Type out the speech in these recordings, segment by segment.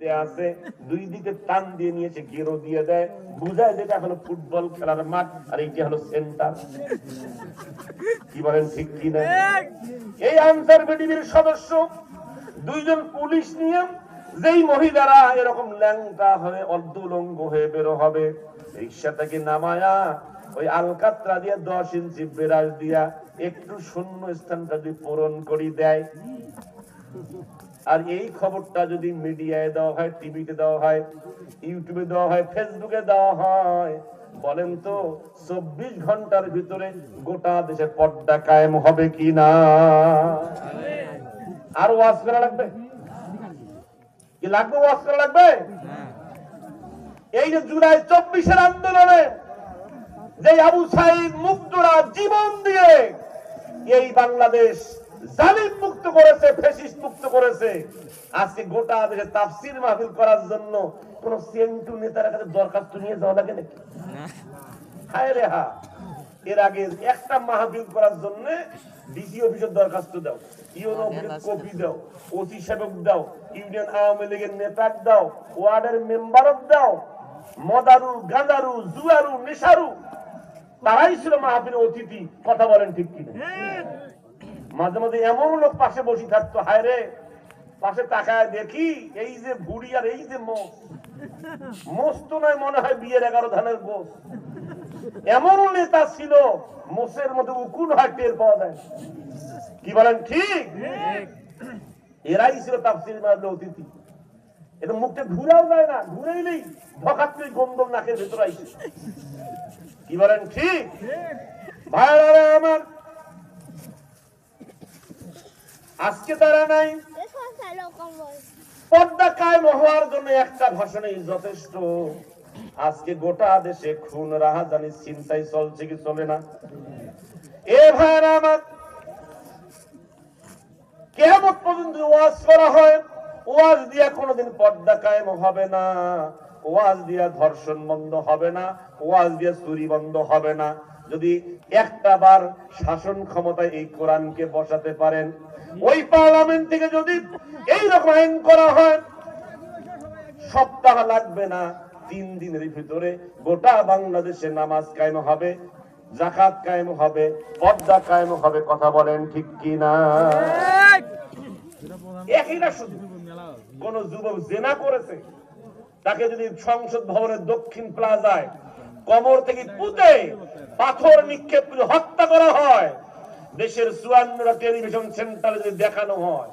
আছে, দুই দিকে টান দিয়ে নিয়েছে, গেরো দিয়ে দেয়, বুঝায় যেটা হলো ফুটবল খেলার মাঠ আর এইটা হলো সেন্টার। কি বলেন ঠিক কিনা? এই আনসার বিডিবির সদস্য দুইজন পুলিশ নিয়ে যেই মহিলারা এরকম ল্যাংটা হয়ে অর্ধলঙ্গ হয়ে বেরো হবে, রিক্সা থেকে নামায়া ওই আলকাতরা দিয়ে 10 ইঞ্চি বেরাজ দিয়া একটু শূন্য স্থানটা যদি পূরণ করি দেয়, আর এই খবরটা যদি মিডিয়ায় দেওয়া হয়, টিভিতে দেওয়া হয়, ইউটিউবে দেওয়া হয়, ফেসবুকে দেওয়া হয়, বলেন তো 24 ঘন্টার ভিতরে গোটা দেশে পর্দা কায়েম হবে কিনা? আর ওয়াজ করা লাগবে কি? লাগবে, ওয়াজ করা লাগবে। এই যে জুলাই 24-এর আন্দোলনে যে আবু সাইদ মুক্তরা জীবন দিয়ে এই বাংলাদেশ জালিম মুক্ত করেছে, ফ্যাসিস্ট মুক্ত করেছে, আজকে গোটা দেশে তাফসীর মাহফিল করার জন্য কোন সেন্টু নেতার কাছে দরখাস্ত নিয়ে যাওয়া লাগে নাকি? হায় রে হা, এর আগে একটা মাহফিল করার জন্য ডিসি অফিসের দরখাস্ত দাও, ইউনো অফিসের কপি দাও, ওসি সাহেব দাও, ইউনিয়ন আওয়ামী লীগের নেতাক দাও, ওয়ার্ডের মেম্বারক দাও, মদারু গাঁজারু জুয়ারু নেশারু তারাই ছিল মাহফিলের অতিথি। কথা বলেন ঠিক কিনা? মাঝে মাঝে এমন লোক পাশে বসে থাকতো, হায় রে, পাশে তাকায় দেখি এই যে ভুড়ি আর এই যে মোস্ত নয়, মনে হয় বিয়ের 11 ধানের গোস। এমন নেতা ছিল, মোষের মধ্যে উকুন হয়, টের পাওয়া যায়। কি বলেন ঠিক? এরাই ছিল তাফসীর মাহফিলের অতিথি। এটা মুখটা ঘুরেও যায় না, ঘুরেইলেই ধকাত্রই গন্ধ নাকের ভেতর আইছে। কি বলেন ঠিক? ভাইরা আমার, আজকে তারা নাই, পর্দা কায়েম হওয়ার জন্য একটা ভাষণেই যথেষ্ট। আজকে গোটা দেশে খুন, রাহাজানি, চিন্তাই চলছে কি চলে না? এ ভাইরা আমার, কিয়ামত পর্যন্ত ওয়াজ করা হয়, ওয়াজ দিয়া কোনোদিন পর্দা কায়েম হবে না, ওয়াজ দিয়া ধর্ষণ বন্ধ হবে না, ওয়াজ দিয়া চুরি বন্ধ হবে না। যদি একটা বার শাসন ক্ষমতায় এই কোরআনকে বসাতে পারেন, ওই পার্লামেন্ট থেকে যদি এইরকম আইন করা হয়, সপ্তাহ লাগবে না, 3 দিনের ভিতরে গোটা বাংলাদেশে নামাজ কায়েম হবে, যাকাত কায়েম হবে, পর্দা কায়েম হবে। কথা বলেন ঠিক কিনা? একই না, শুধু কোন যুবক জেনা করেছে, তাকে যদি সংসদ ভবনের দক্ষিণ প্লাজায় কবর থেকে পুঁতে পাথর নিক্ষেপ করে হত্যা করা হয়, দেশের 54টা টেলিভিশন সেন্টারে যদি দেখানো হয়,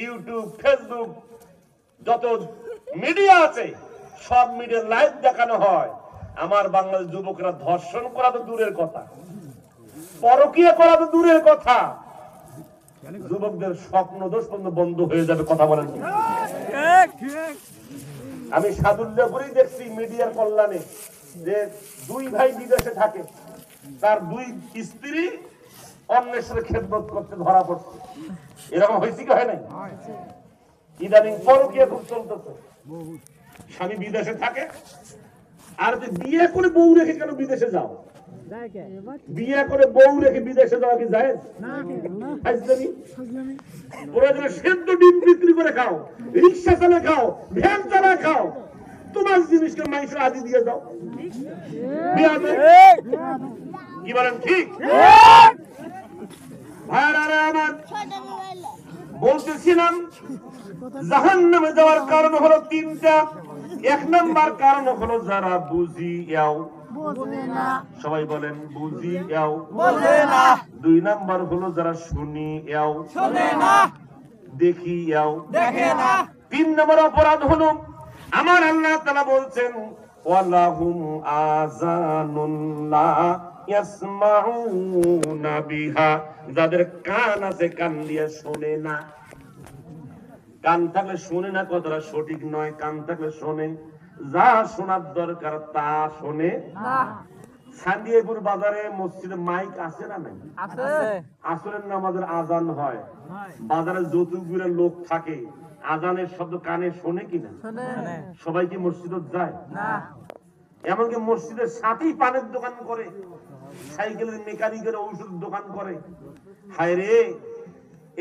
ইউটিউব, ফেসবুক, যত মিডিয়া আছে সব মিডিয়া লাইভ দেখানো হয়, আমার বাংলাদেশ যুবকরা ধর্ষণ করা তো দূরের কথা, পরকীয়া করা তো দূরের কথা, যুবকদের স্বপ্ন দোষ বন্ধ হয়ে যাবে। কথা বলেন। আমি সাদুল্লাহপুরেই দেখছি মিডিয়ার কল্যাণে যে 2 ভাই বিদেশে থাকে, তার 2 স্ত্রী অন্যের সাথে খেদমত করতে ধরা পড়ছে। এরকম হয়েছে কি হয় নাই? ইদানিং পরকীয়া খুব চলতেছে। স্বামী বিদেশে থাকে, আর বিয়ে করে বউ রেখে কেন বিদেশে যাও? বিয়ে করে বউ রেখে বিদেশে যাওয়া কি যায়? প্রয়োজনে সেদ্ধ ডিম বিক্রি করে খাও, রিক্সা চালে খাও, ভ্যান চালা খাও, তোমার জিনিসকে মাইসে আদি দিয়ে যাও। কি বলেন ঠিক? ভাইরা আমার, বলতেছিলাম জাহান্নামে যাওয়ার কারণ হলো 3টা। 1 নাম্বার কারণ হলো যারা বুঝিয়াও, সবাই বলেন বুঝিয়াও, 2 নাম্বার হলো যারা শুনিয়াও, দেখিয়াও, 3 নাম্বার অপরাধ হলো আমার আল্লাহ তাআলা বলছেন ওয়ালাহুম আযানুন লা ইয়াসমাউনা বিহা, যাদের কান আছে কান দিয়ে শোনে না। কান থাকলে শোনে না কথাটা সঠিক নয়, কান থাকলে শোনে, যা শোনার দরকার তা শোনে না। সান্দিয়াপুর বাজারে মসজিদে মাইক আছে না নাই? আসরের নামাজের আজান হয়, বাজারে যতগুলো লোক থাকে আজানের শব্দ কানে শোনে কিনা? সবাই কি মসজিদে যায় না? এমনকি মসজিদের সাথেই পানের দোকান করে, সাইকেলের মেকানিকের ঔষধ দোকান করে। হায় রে,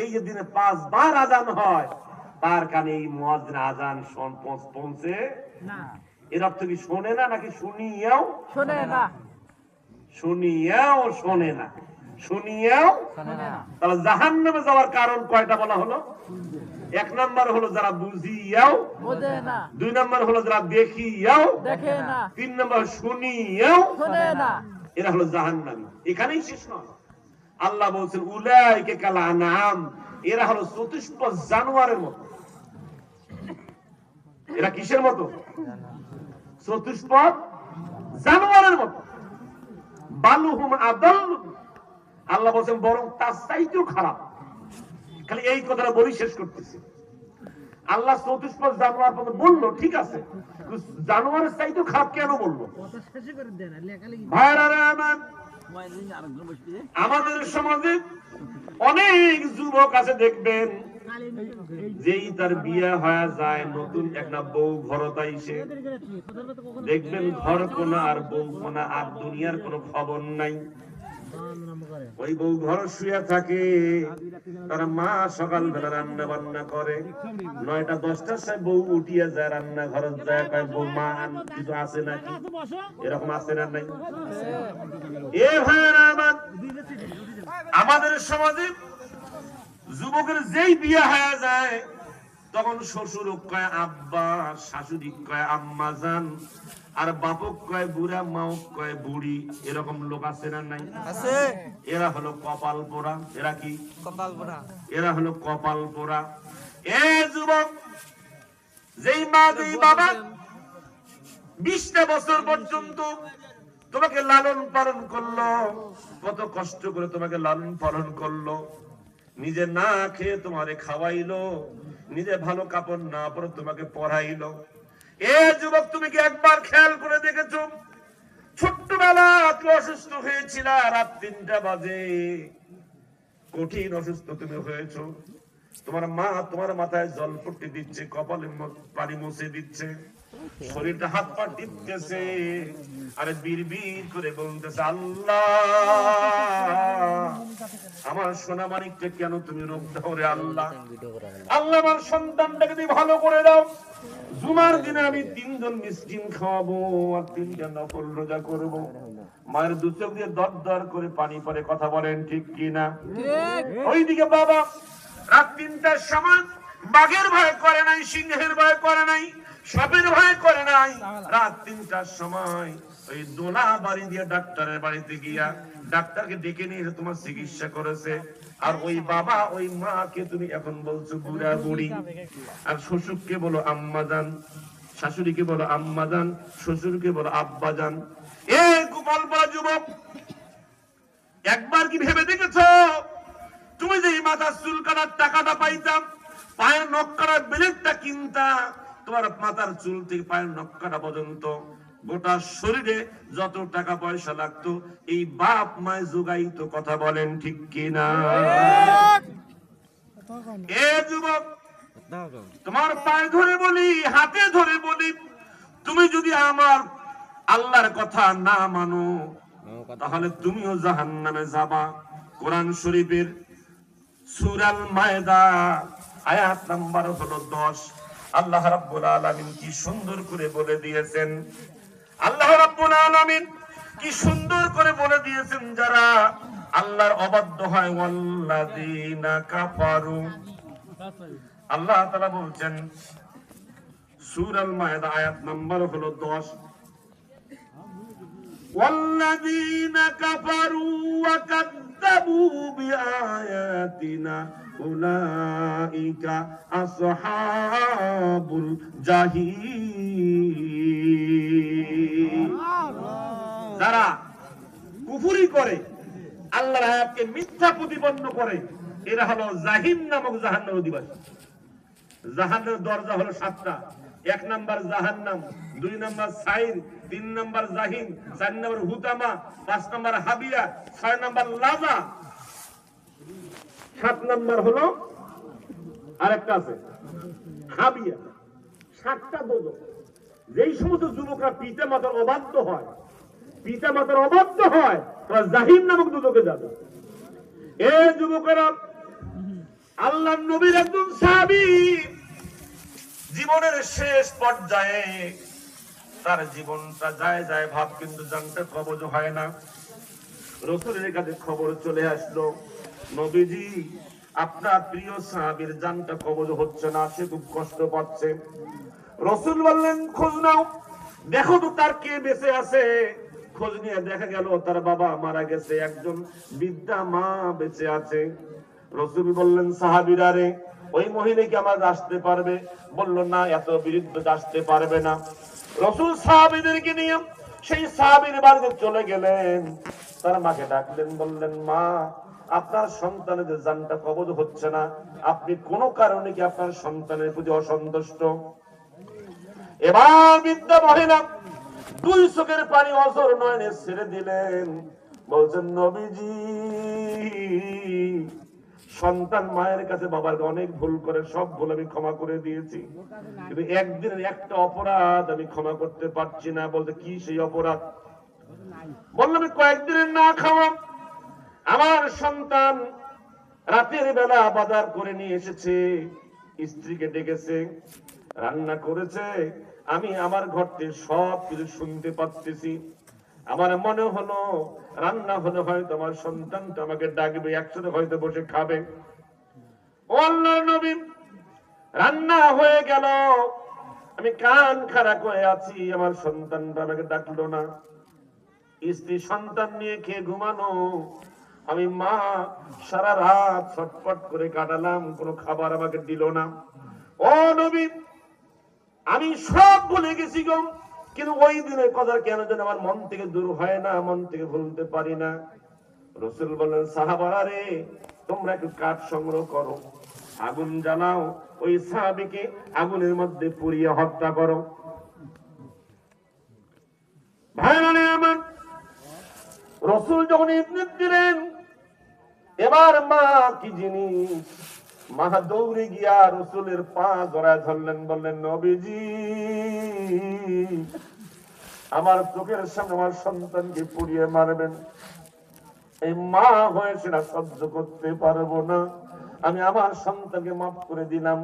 এই যে দিনে 5 বার আজান হয়, তার কানে এই মুয়াজ্জিন আজান পৌঁছে না। এর অর্থ কি শোনে না নাকি শুনিয়াও শোনে না? শুনিয়াও শোনে না, শুনিয়াও শোনে না। তাহলে জাহান্নামে যাওয়ার কারণ কয়টা বলা হলো? এক নম্বর হলো যারা বুঝিয়াও বোঝে না, দুই নম্বর হলো যারা দেখিয়াও দেখে না, তিন নম্বর শুনিয়াও শোনে না। এরা হলো জাহান্নামী। এখানেই শেষ নয়, আল্লাহ বলছেন উলাইকা কাল আনআম, এরা হলো চতুষ্প জানোয়ারের মতো। এরা কিসের মতো? চতুষ্প জানোয়ারের মতো। বালুহুম আদাল্লু, আল্লাহ বলছেন বরং তার চাইতেও খারাপ। খালি এই কথাটা বলি শেষ করতেছি। আল্লাহ চতুষ্প জানোয়ার কথা বললো, ঠিক আছে, জানোয়ারের চাইতেও খারাপ কেন বললো? ভাইরা আমার, আমাদের সমাজে অনেক যুবক আছে দেখবেন, যেই তার বিয়ে হয়ে যায়, নতুন একটা বউ ঘরত আইসে, দেখবেন ঘর কোনা আর বউ কোনা আর দুনিয়ার কোনো খবর নাই। ওই বউ ঘর শুয়ে থাকে, তার মা সকাল বেলা রান্না বান্না করে, 9টা 10টার সময় বউ উঠিয়া যায় রান্না ঘরে যায়, কয় বউ মা কিছু আছে নাকি? এরকম আছে না নাই? এ ভাইরা আমার, আমাদের সমাজে যুবকের যেই বিয়ে হয়ে যায়, তখন শ্বশুর কয় আব্বা, শাশুড়ি কয় আম্মা জান, আর বাপক কয় বুড়া, মাও কয় বুড়ি। এরকম লোক আছে না নাই? আছে। এরা হলো কপাল পোড়া। এরা কি? কপাল পোড়া। এরা হলো কপাল পোড়া। এ যুবক, যেই মা যেই বাবা 20টা বছর পর্যন্ত তোমাকে লালন পালন করলো, কত কষ্ট করে তোমাকে লালন পালন করলো, নিজে না খেয়ে তোমারে খাওয়াইলো, নিজে ভালো কাপড় না পরে তোমাকে পরাইলো। এ যুবক, তুমি কি একবার খেয়াল করে দেখেছো, ছোট্টবেলা তুমি অসুস্থ হয়েছিল, রাত 3টা বাজে কঠিন অসুস্থ তুমি হয়েছো, তোমার মা তোমার মাথায় জল পট্টি দিচ্ছে, কপালে পানি মুছে দিচ্ছে, শরীরটা হাত পা টিপতেছে, আরে বিড়বিড় করে বলতেছে আল্লাহ আমার সোনা মানিককে কেন তুমি রোগ দাও রে আল্লাহ, আল্লাহ আমার সন্তানটাকে তুমি ভালো করে দাও, জুমার দিনে আমি 3 জন মিসকিন খাওয়াবো আর 3টা নফল রোজা করব। মায়ের দু চোখ দিয়ে দর দর করে পানি পড়ে, কথা বলেন ঠিক কিনা? ওইদিকে বাবা রাত 3টার সময় বাঘের ভয় করে নাই, সিংহের ভয় করে নাই, সাপের ভয় করে নাই, রাত 3টার সময় ওই দোলা বাড়ি দিয়ে ডাক্তারের বাড়িতে গিয়া ডাক্তারকে ডেকে নিয়ে তোমার চিকিৎসা করেছে। আর ওই বাবা ওই মাকে তুমি এখন বলছো বুড়া বুড়ি, আর শ্বশুরকে বলো আম্মা জান, শাশুড়িকে বলো আম্মা জান, শ্বশুরকে বলো আব্বা জান। এ গোপাল বড় যুবক, একবার কি ভেবে দেখেছো, তুমি যে মাথার চুল কাটার টাকাটা পাইতাম, পায়ের নখ কাটার ব্লেডটা কিনতা, তোমার মাথার চুল থেকে পায়ের নখ কাটা পর্যন্ত গোটা শরীরে যত টাকা পয়সা লাগতো, এই বাপ মায় যোগাইতো, কথা বলেন ঠিক কিনা? এ যুবক, তোমার পায়ে ধরে বলি, হাতে ধরে বলি, তুমি যদি আমার আল্লাহর কথা না মানো, তাহলে তুমিও জাহান্নামে যাবা। কোরআন শরীফের সূরা আল মায়েদা আয়াত নাম্বার হলো 10, আল্লাহ রাব্বুল আলামিন কি সুন্দর করে বলে দিয়েছেন, আল্লাহ রাব্বুল আলামিন কি সুন্দর করে বলে দিয়েছেন, যারা আল্লাহর অবাধ্য হয়, ওয়াল্লাযীনা কাফারু, আল্লাহ তাআলা বলছেন সূরা আল মায়েদা আয়াত নাম্বার হলো 10, ওয়াল্লাযীনা কাফারু ওয়া কাযযাবু বিআয়াতিনা উলাইকা আসহাবুল জাহিম। যারা কুফরি করে, আল্লাহর আয়াতকে মিথ্যা প্রতিপন্ন করে, এরা হলো জাহিম নামক জাহান্নামের অধিবাসী। জাহান্নামের দরজা হলো 7টা। 1 নাম্বার জাহান্নাম, 2 নাম্বার সাইর, 3 নাম্বার জাহিম, 4 নাম্বার হুতামা, 5 নাম্বার হাবিয়া, 6 নাম্বার লাজা, 7 নাম্বার হলো আরেকটা আছে হাবিয়া। 7টা দোজখ। যেই সমস্ত যুবকরা পিতা মাতার অবাধ্য হয়, পিতা মাতার অবাধ্য হয়, তারা জাহিম নামক দোজখে যাবে। এই যুবকেরা, আল্লাহর নবীর একজন সাহাবী জীবনের শেষ পর্যায়ে তার জীবনটা যায় যায় ভাব, কিন্তু জানটা কবজ হয় না। রাসূলের কাছে খবর চলে আসলো, নবীজি আপনার প্রিয় সাহাবীর জানটা কবজ হচ্ছে না, সে খুব কষ্ট পাচ্ছে। রাসূল বললেন খোঁজ নাও, দেখো তো তার কে বেঁচে আছে। খোঁজ নিয়ে দেখা গেল তার বাবা মারা গেছে, একজন বৃদ্ধা মা বেঁচে আছে। রাসূল বললেন সাহাবীরা রে, ওই মহিলা কি আমার আসতে পারবে? বলল না, এত বিরুদ্ধ আসতে পারবে না। রাসূল সাহাবীদেরকে নিয়ে সেই সাহাবীর বাড়িতে চলে গেলেন, তার মাকে ডাকলেন, বললেন মা, আপনার সন্তানের জানটা কবজ হচ্ছে না, আপনি কোন কারণে কি আপনার সন্তানের প্রতি অসন্তুষ্ট? এবার বৃদ্ধা মহিলা দুই চোখের পানি অঝর নয়নে ছেড়ে দিলেন, বলছেন নবীজি, সন্তান মায়ের কাছে বাবার অনেক ভুল করে, সব ভুল আমি ক্ষমা করে দিয়েছি, কিন্তু একদিনের একটা অপরাধ আমি ক্ষমা করতে পারছি না। বলতে কি সেই অপরাধ? বললাম কয়েকদিনের না খাওয়া। আমার সন্তান রাতের বেলা বাজার করে নিয়ে এসেছে, স্ত্রীকে ডেকেছে, রান্না করেছে, আমি আমার ঘর থেকে সব কিছু শুনতে পাচ্ছি। আমার মনে হলো রান্না হলে হয়তো আমার সন্তানটা আমাকে ডাকবে, একসাথে হয়তো বসে খাবে। ও আল্লাহর নবী, রান্না হয়ে গেল, আমি কান খাড়া করে আছি, আমার সন্তানটা আমাকে ডাকলো না। স্ত্রী সন্তান নিয়ে খেয়ে ঘুমানো, আমি মা সারা রাত ছটফট করে কাটালাম, কোনো খাবার আমাকে দিল না। ও নবী, আমি সব ভুলে গেছি গো, কিন্তু ওই দিনের কথা কেন যেন আমার মন থেকে দূর হয় না, মন থেকে ভুলতে পারি না। রাসূল বললেন সাহাবারা রে, তোমরা একটু কাঠ সংগ্রহ করো, আগুন জ্বালাও, ওই সাহাবীকে আগুনের মধ্যে পুড়িয়ে হত্যা করো। ভাইরা আমার, রাসূল যখন ইবনেত দিলেন, এবার মা কি জিনিস, মা দৌড়ে গিয়া রাসূলের পা জড়ায় ধরলেন, বললেন নবীজি, আমার চোখের সামনে আমার সন্তানকে পুড়িয়ে মারবেন, এই মা হয়ে সেটা সহ্য করতে পারবো না, আমি আমার সন্তানকে মাফ করে দিলাম।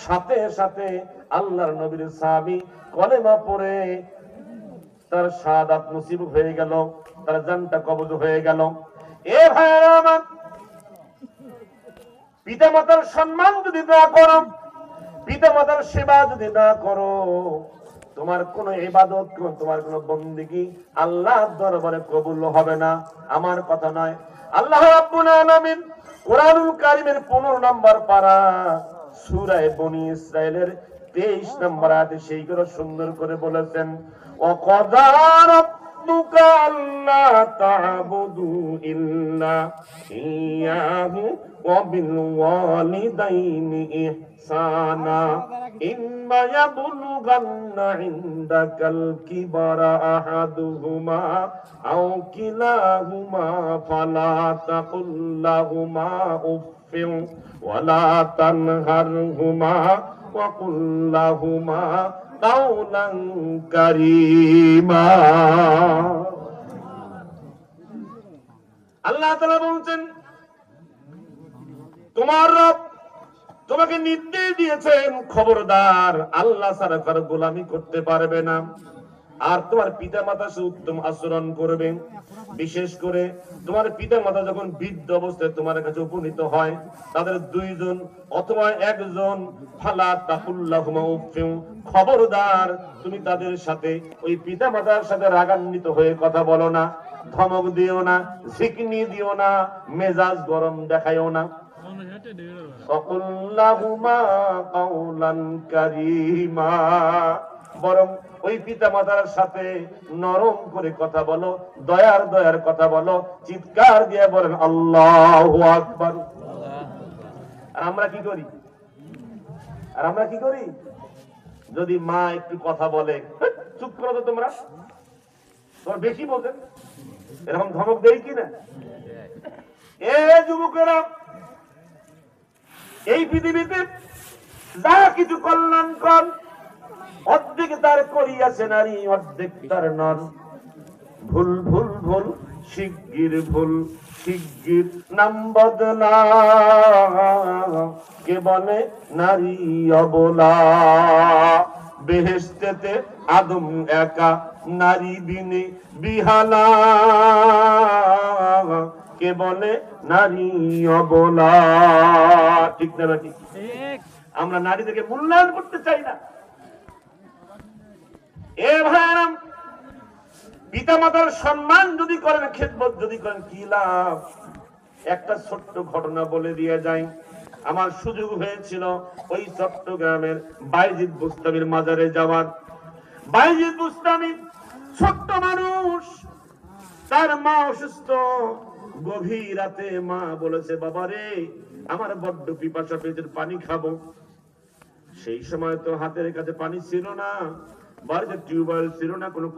সাথে সাথে আল্লাহর নবীর সাহাবী কলেমা পড়ে তার শাহাদাত নসিব হয়ে গেল, তার জানটা কবজ হয়ে গেল। এ ভাইরা আমার, পিতা মাতার সম্মান যদি না করো, পিতা মাতার সেবা যদি না করো, তোমার কোন ইবাদত, তোমার কোন বন্দেগী আল্লাহর দরবারে কবুল হবে না। আমার কথা নয়, আল্লাহ রাব্বুল আলামিন কোরআনুল কারীমের 15 নম্বর পারা সূরা বনী ইসরাঈলের 23 নম্বর আয়াতে সেই করে সুন্দর করে বলেছেন, ওয়াকাদা রাব্বুকা আল্লা তা'বুদু ইল্লা ইয়াহু ওয়া বিল ওয়ালিদাইনি ইহসানা ইম্মা ইয়াবলুগান্না ইনদাকাল কিবারা আহাদুহুমা আও কিলাহুমা ফালা তাকুল লাহুমা উফফিন ওয়ালা তানহারহুমা ওয়া কুল লাহুমা কাওলান কারীমা। আল্লাহ তাআলা বলছেন, তোমার রব তোমাকে নির্দেশ দিয়েছেন, খবরদার আল্লাহ ছাড়া কারো গোলামি করতে পারবে না, আর তোমার পিতা মাতা সে উত্তম আচরণ করবে। বিশেষ করে তোমার পিতা মাতা যখন বৃদ্ধ অবস্থায় তোমার কাছে উপনীত হয়, তাদের দুইজন অথবা একজন, ফালা তাকুল্লাহুমা উফফিন, খবরদার তুমি তাদের সাথে, ওই পিতা মাতার সাথে রাগান্বিত হয়ে কথা বলো না, ধমক দিও না, ঝিকনি দিও না, মেজাজ গরম দেখাইও না। বরং ওই পিতা মাতার সাথে নরম করে কথা বলো, দয়ার দয়ার কথা বলো, চিৎকার দিয়ে বলেন আল্লাহু আকবার। আর আমরা কি করি? যদি মা একটু কথা বলে, চুপ করো তো তোমরা বেশি বলছেন, এরকম ধমক দেই কিনা? এ যুবকেরা, এই পৃথিবীতে যা কিছু কল্যাণকর, অর্ধেক তার করিয়াছে নারী, অর্ধেক তার নর। ভুল ভুল ভুল, শিগগির ভুল, শিগগির নাম বদলা, কে বলে নারী অবলা। বেহেশতেতে আদম একা, নারী বিনে বিহালা, কে বলে নারী অবলা। ঠিক না ঠিক? আমরা নারীদেরকে মূল্যায়ন করতে চাই না। এ ভাইরাম, পিতা মাতার সম্মান যদি করেন, খেদমত যদি করেন, কি লাভ? একটা ছোট্ট ঘটনা বলে দিয়ে যাই। আমার সুযোগ হয়েছিল ওই চট্টগ্রামের বাইজিদ বুস্তামির মাজারে যাওয়ার। বাইজিদ বুস্তামি ছোট্ট মানুষ, তার মা অসুস্থ। গভীর রাতে মা বলেছে, বাবা রে, আমার বড্ড পিপাসা পেয়েছে, পানি খাবো। সেই সময় তো হাতের কাছে পানি ছিল না, বাড়িতে টিউবওয়েল ছিল না, কোনো